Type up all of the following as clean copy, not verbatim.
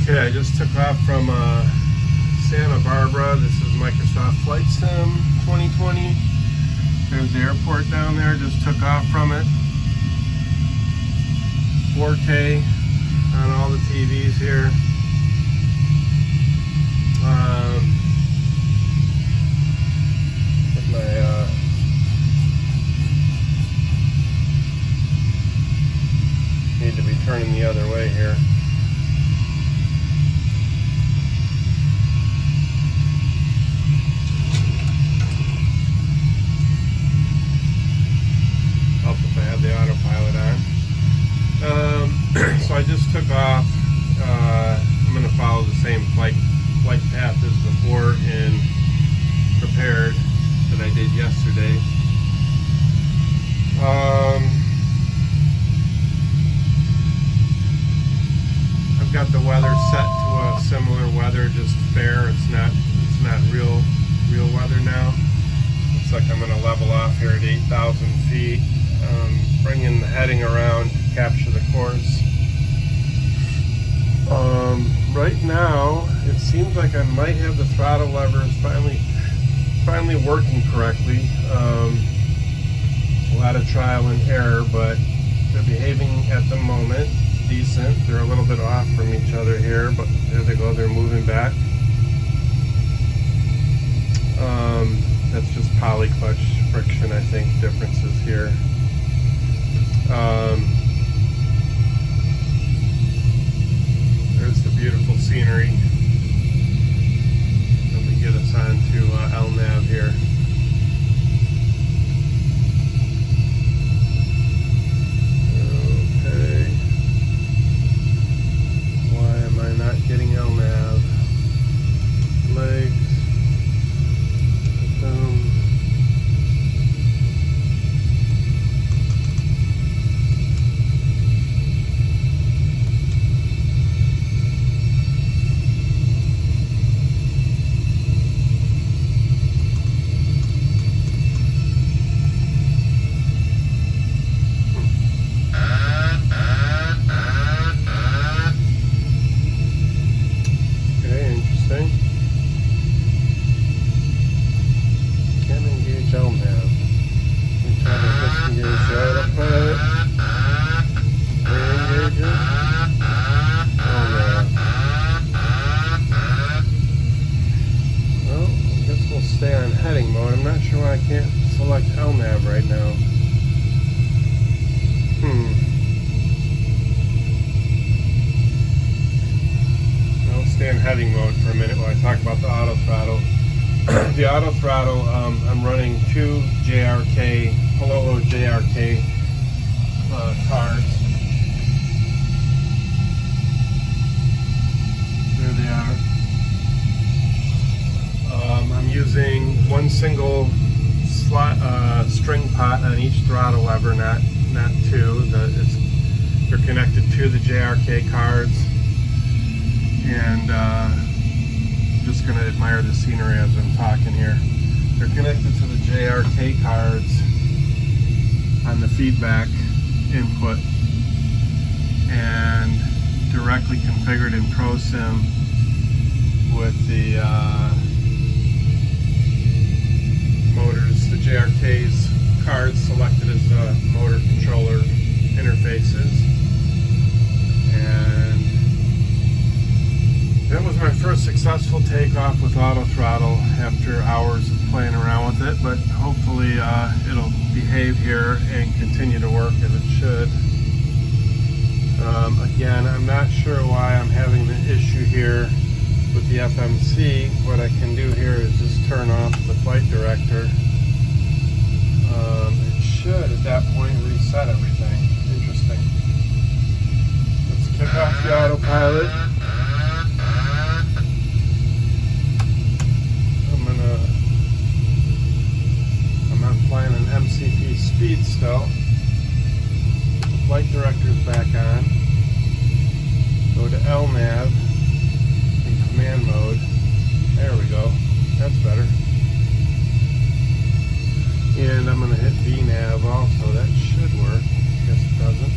Okay, I just took off from Santa Barbara. This is Microsoft Flight Sim 2020. There's the airport down there. Just took off from it. 4K on all the TVs here. Put my need to be turning the other way here. Help if I have the autopilot on. So I just took off. I'm going to follow the same flight path as before and prepared that I did yesterday. I've got the weather set to a similar weather, just fair. It's not real weather now. Looks like I'm going to level off here at 8,000 feet. Bringing the heading around to capture the course. Right now, it seems like I might have the throttle levers finally working correctly. A lot of trial and error, but they're behaving at the moment decent. They're a little bit off from each other here, but there they go. They're moving back. That's just poly clutch friction, I think, differences here. There's the beautiful scenery. Let me get us on to LNAV here. Okay. Why am I not getting LNAV? Legs. Stay on heading mode. I'm not sure why I can't select LNAV right now. I'll stay in heading mode for a minute while I talk about the auto throttle. The auto throttle, I'm running two JRK, Pololo JRK cards. There they are. I'm using one single string pot on each throttle lever, not two. They're connected to the JRK cards, and I'm just going to admire the scenery as I'm talking here. They're connected to the JRK cards on the feedback input and directly configured in ProSim with the motors, the JRK's cards selected as the motor controller interfaces. And that was my first successful takeoff with auto throttle after hours of playing around with it, but hopefully it'll behave here and continue to work as it should. Again, I'm not sure why I'm having the issue here with the FMC. What I can do here is just turn off the flight director. It should at that point reset everything. Interesting. Let's kick off the autopilot. I'm not flying an MCP speed still. Put the flight director's back on. Go to LNAV in command mode. There we go. That's better. And I'm going to hit VNAV also. That should work. Guess it doesn't.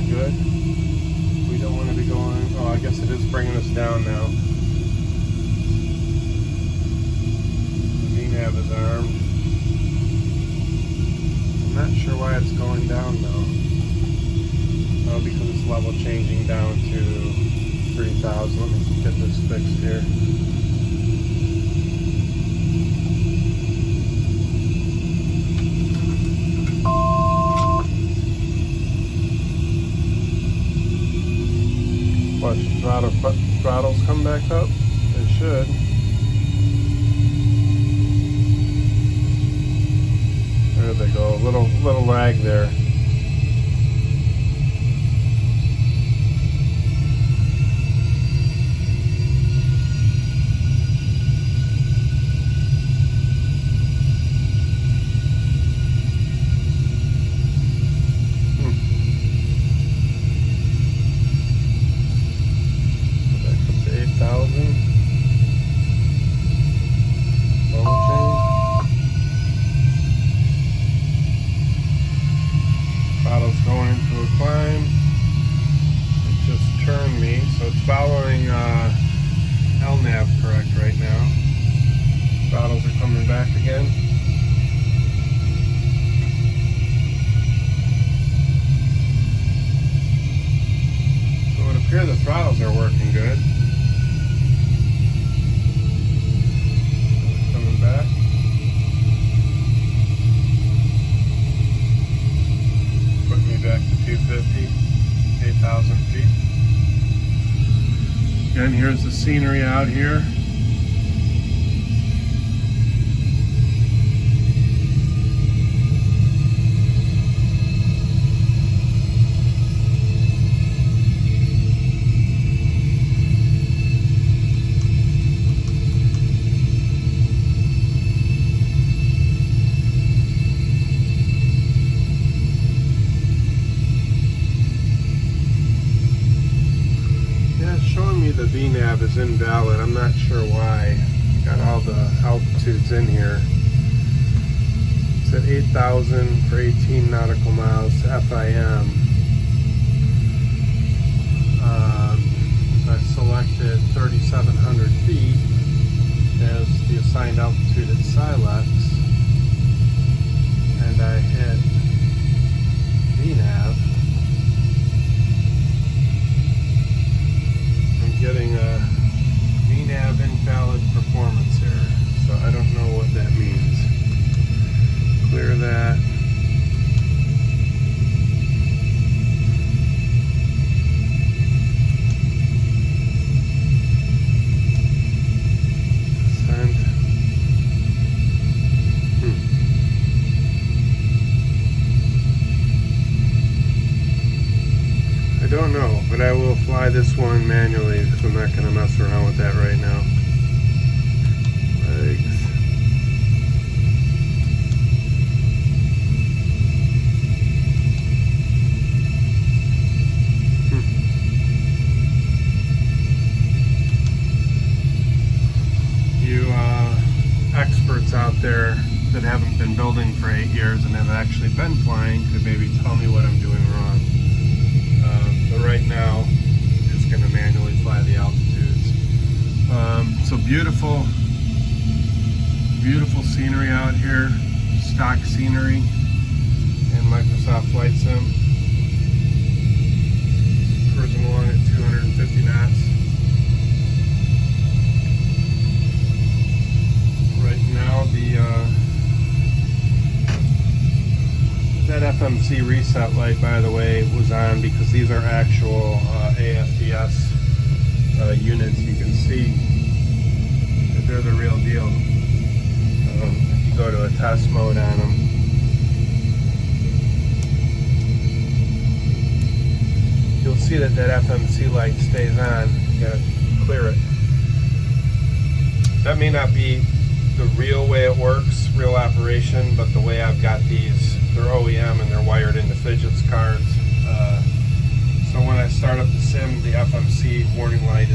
good. We don't want to be going, oh, I guess it is bringing us down now. The VNAV is armed. I'm not sure why it's going down though. Oh, because it's level changing down to 3,000. Let me get this fixed here. Watch, throttles come back up. It should. There they go. Little lag there. Throttle's going into a climb. It just turned me, so it's following LNAV correct right now. Throttles are coming back again. So it would appear the throttles are working good. Coming back. Back to 250, 8,000 feet. Again, here's the scenery out here. The VNAV is invalid. I'm not sure why. Got all the altitudes in here. It's at 8,000 for 18 nautical miles to FIM. So I selected 3,700 feet as the assigned altitude at Silex, and I hit VNAV. Getting a VNAV invalid performance error, so I don't know what that means. Clear that. Send. I don't know, but I will fly this one manually because I'm not going to mess around with that right now. Legs. You experts out there that haven't been building for 8 years and have actually been flying could maybe tell me what I'm doing wrong. But right now, I'm just going to manually fly the altitudes. So beautiful scenery out here, stock scenery in Microsoft Flight Sim. Cruising along at 250 knots. Right now, that FMC reset light, by the way, was on because these are actual AFDS units. You can see that they're the real deal. If you go to a test mode on them, you'll see that FMC light stays on. You gotta clear it. That may not be the real way it works, real operation, but the way I've got these, they're OEM and they're wired into fidgets cards. So when I start up the sim, the FMC warning light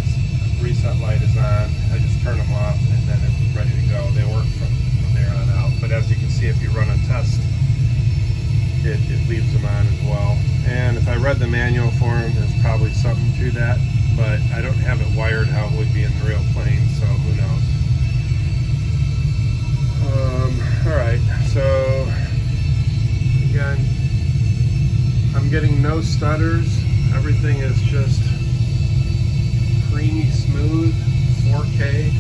reset light is on. I just turn them off and then it's ready to go. They work from there on out. But as you can see, if you run a test it leaves them on as well. And if I read the manual for them, there's probably something to that, but I don't have it wired how it would be in the real plane, so who knows. Alright, so again, I'm getting no stutters. Everything is just creamy smooth, 4K.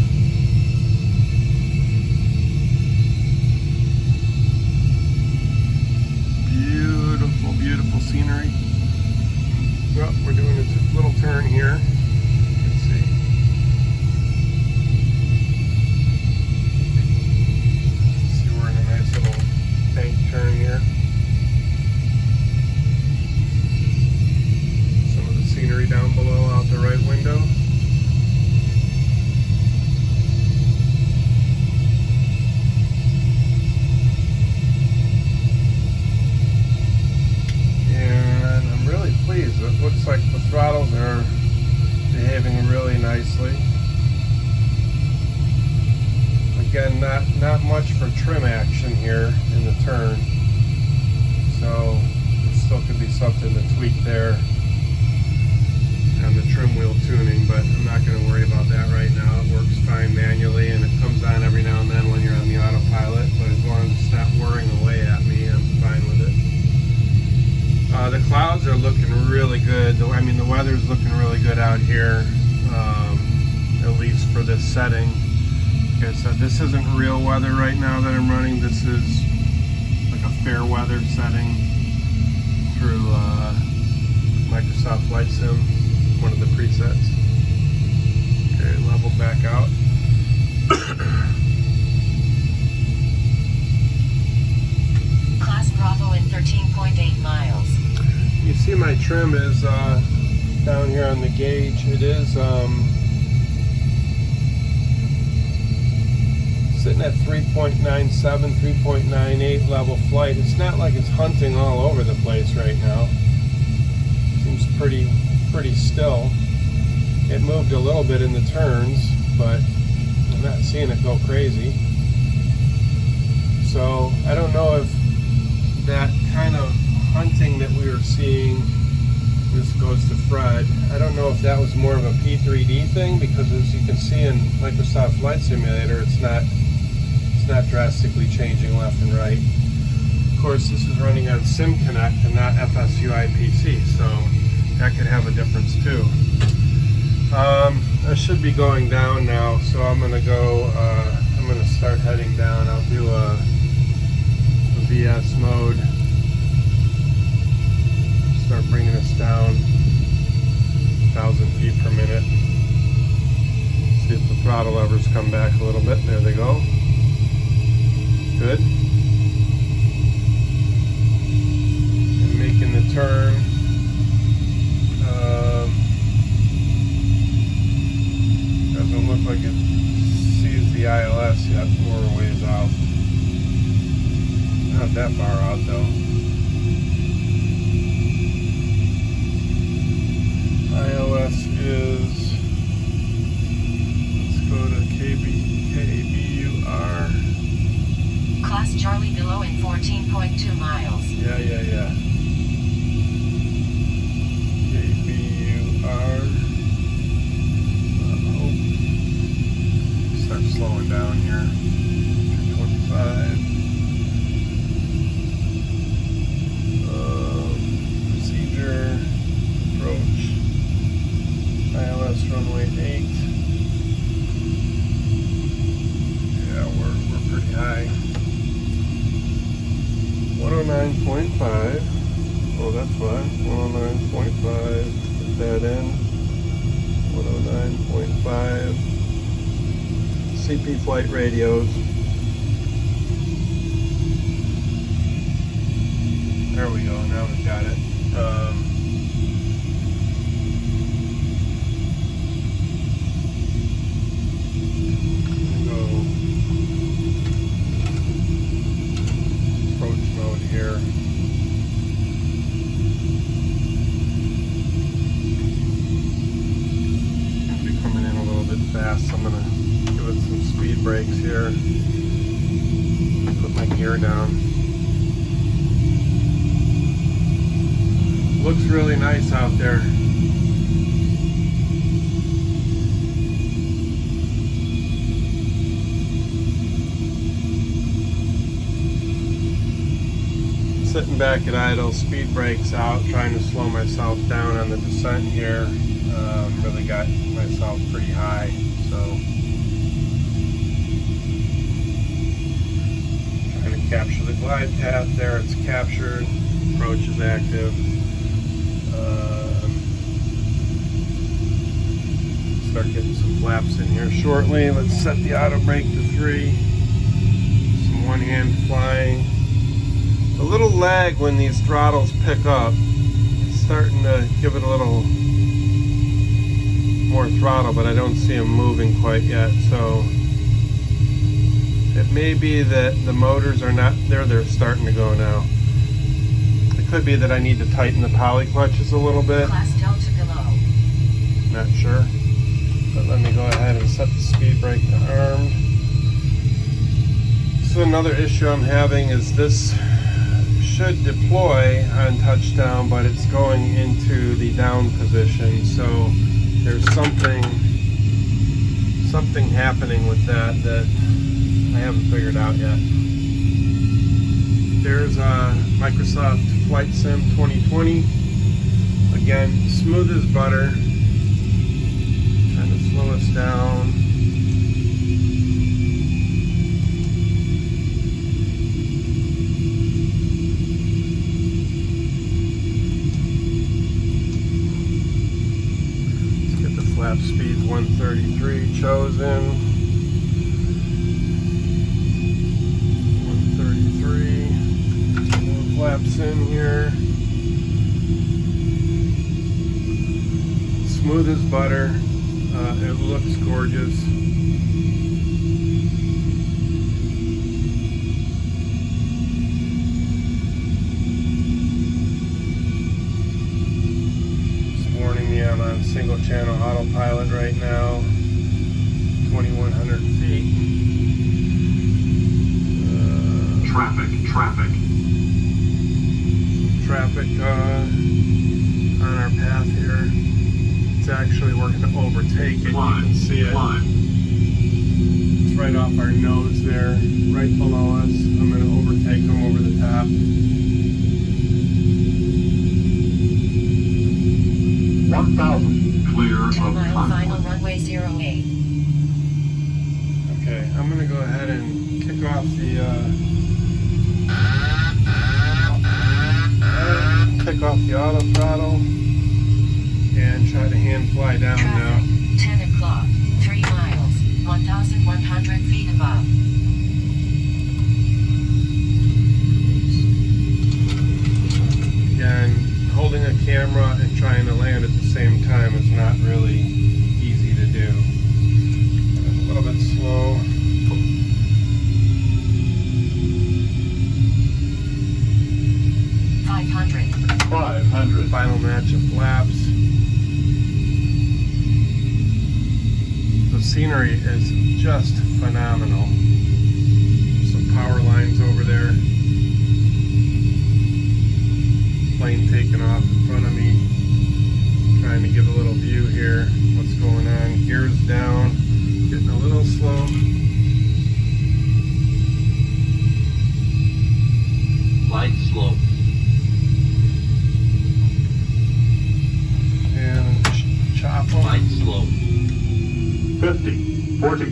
Beautiful, beautiful scenery. Well, we're doing a little turn here. Let's see. See, we're in a nice little bank turn here. Some of the scenery down below out the right window. It looks like the throttles are behaving really nicely. Again, not much for trim action here in the turn, so there still could be something to tweak there on the trim wheel tuning, but I'm not going to worry about that right now. It works fine manually, and it comes on every now and then when you're on the autopilot, but as long as it's not whirring away at me, I'm fine with it. The clouds are looking really good. I mean, the weather's looking really good out here, at least for this setting. Like I said, this isn't real weather right now that I'm running. This is like a fair weather setting through Microsoft Flight Sim, one of the presets. Okay, leveled back out. Class Bravo in 13.8 miles. You see my trim is down here on the gauge. It is sitting at 3.97, 3.98 level flight. It's not like it's hunting all over the place right now. Seems pretty still. It moved a little bit in the turns, but I'm not seeing it go crazy. So I don't know if that kind of hunting that we were seeing, this goes to Fred, I don't know if that was more of a P3D thing, because as you can see in Microsoft Flight Simulator, it's not drastically changing left and right. Of course, this is running on SimConnect and not FSU IPC, so that could have a difference too. I should be going down now, so I'm gonna go, I'm gonna start heading down. I'll do a VS mode. Start bringing us down 1,000 feet per minute. See if the throttle levers come back a little bit. There they go. Good. And making the turn. Doesn't look like it sees the ILS yet. We're a ways out. Not that far out though. ILS is, let's go to KBUR. Class Charlie below in 14.2 miles. Yeah. KBUR. Start slowing down here. 225. Procedure. Approach. ILS runway 8. Yeah, we're pretty high. 109.5. Oh, that's why. 109.5. Put that in. 109.5. CP flight radios. There we go. Now we've got it. Here. I'll be coming in a little bit fast, so I'm going to give it some speed brakes here. Put my gear down. Looks really nice out there. Sitting back at idle, speed brakes out, trying to slow myself down on the descent here. Really got myself pretty high, so trying to capture the glide path there. It's captured. Approach is active. Start getting some flaps in here shortly. Let's set the auto brake to 3. Some one hand flying. A little lag when these throttles pick up. It's starting to give it a little more throttle, but I don't see them moving quite yet. So it may be that the motors are not there. They're starting to go now. It could be that I need to tighten the poly clutches a little bit. Class Delta below. Not sure. But let me go ahead and set the speed brake to armed. So another issue I'm having is this should deploy on touchdown, but it's going into the down position. So there's something happening with that I haven't figured out yet. There's Microsoft Flight Sim 2020. Again, smooth as butter. Trying to slow us down. Lap speed 133 chosen. 133. More flaps in here. Smooth as butter. It looks gorgeous. I'm on single channel autopilot right now, 2,100 feet. Traffic on our path here. It's actually working to overtake it. You can see it. It's right off our nose there, right below us. I'm going to overtake them over the top. Clear 10 of mile conflict. final runway 08. Okay, I'm going to go ahead and kick off the auto throttle and try to hand fly down now. Traffic, 10 o'clock, 3 miles, 1,100 feet above. Again, holding a camera and trying to land at the same time is not really easy to do. A little bit slow. Final match of flaps. The scenery is just phenomenal. Some power lines over there. Plane taking off in front of me. Trying to give a little view here. What's going on? Gears down. Getting a little slow. Light slow. And chop them. Light slow. 50, 40,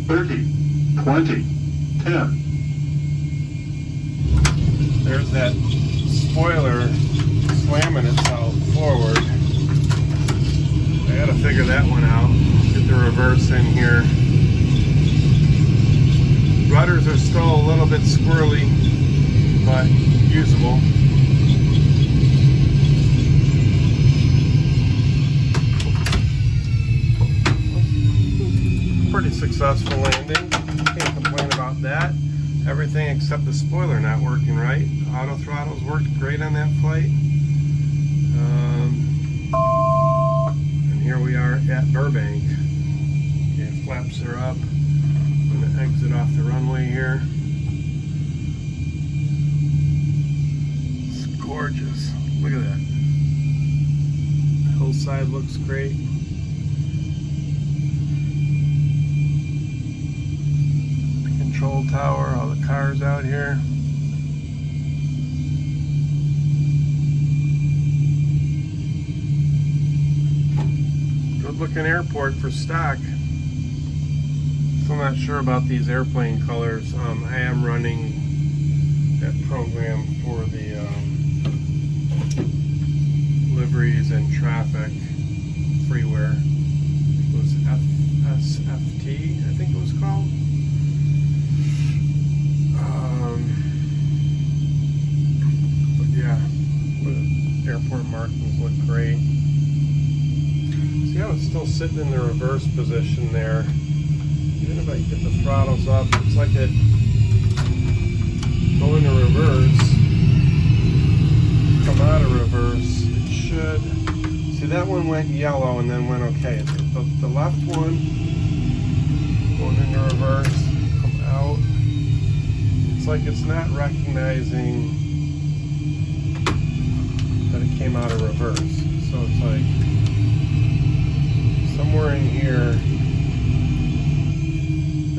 30, 20, 10. There's that spoiler slamming itself forward. I gotta figure that one out. Get the reverse in here. Rudders are still a little bit squirrely, but usable. Pretty successful landing. Can't complain about that. Everything except the spoiler not working right. Auto throttles worked great on that flight. And here we are at Burbank. Okay, flaps are up. I'm going to exit off the runway here. It's gorgeous. Look at that. Outside looks great. The control tower, all the cars out here. Good looking airport for stock. Still not sure about these airplane colors. I am running that program for the liveries and traffic freeware. It was MSFT, I think it was called. But yeah, the airport markings look great. See how it's still sitting in the reverse position there. Even if I get the throttles up, it's like it go into reverse, come out of reverse. It should. See, that one went yellow and then went okay. The left one going into reverse, come out. It's like it's not recognizing that it came out of reverse. So it's like somewhere in here.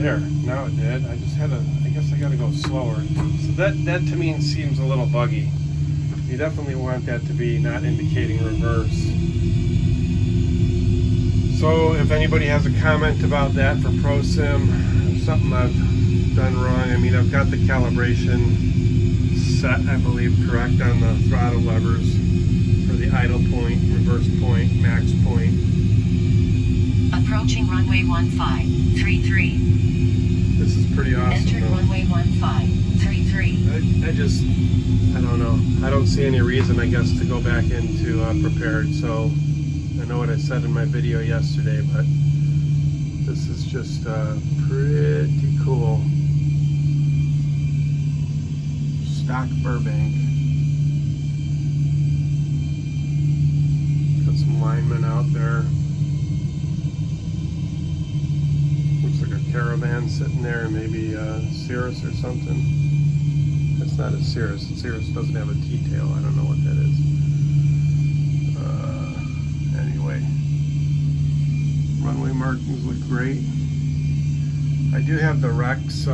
There, now it did. I just had to, I guess I gotta go slower. So that to me seems a little buggy. You definitely want that to be not indicating reverse. So if anybody has a comment about that for ProSim, something I've done wrong. I mean, I've got the calibration set, I believe, correct on the throttle levers for the idle point, reverse point, max point. Approaching runway 1533. This is pretty awesome. Entered runway 1533. I don't know. I don't see any reason, I guess, to go back into prepared. So I know what I said in my video yesterday, but this is just pretty cool. Stock Burbank. Got some linemen out there. Looks like a caravan sitting there, maybe Cirrus or something. That's not a Cirrus. Cirrus doesn't have a T-tail. I don't know what that is. Anyway, runway markings look great. I do have the Rex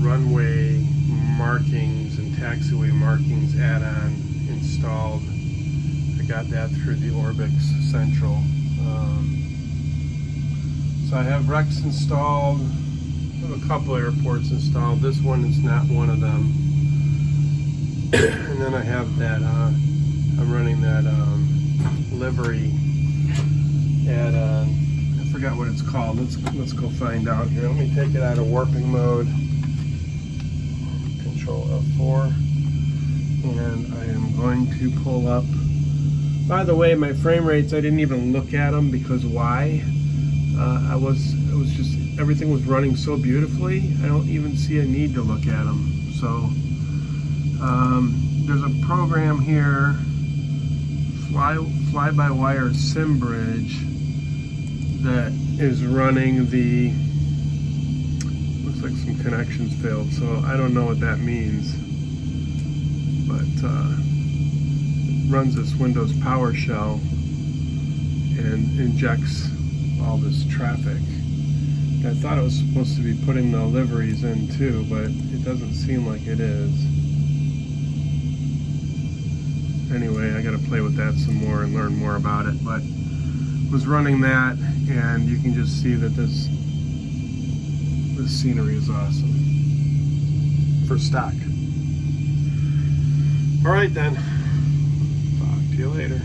runway markings and taxiway markings add-on installed. I got that through the Orbix Central. So I have Rex installed. I have a couple airports installed. This one is not one of them. And then I have that, I'm running that livery add-on. I forgot what it's called. Let's go find out here. Let me take it out of warping mode. Control F4. And I am going to pull up. By the way, my frame rates, I didn't even look at them because why? It was just, everything was running so beautifully, I don't even see a need to look at them. So, there's a program here, Fly-by-Wire SimBridge, that is running the, looks like some connections failed, so I don't know what that means. But, it runs this Windows PowerShell and injects all this traffic. I thought it was supposed to be putting the liveries in too, but it doesn't seem like it is. Anyway, I gotta play with that some more and learn more about it, but was running that, and you can just see that this scenery is awesome for stock. All right then, talk to you later.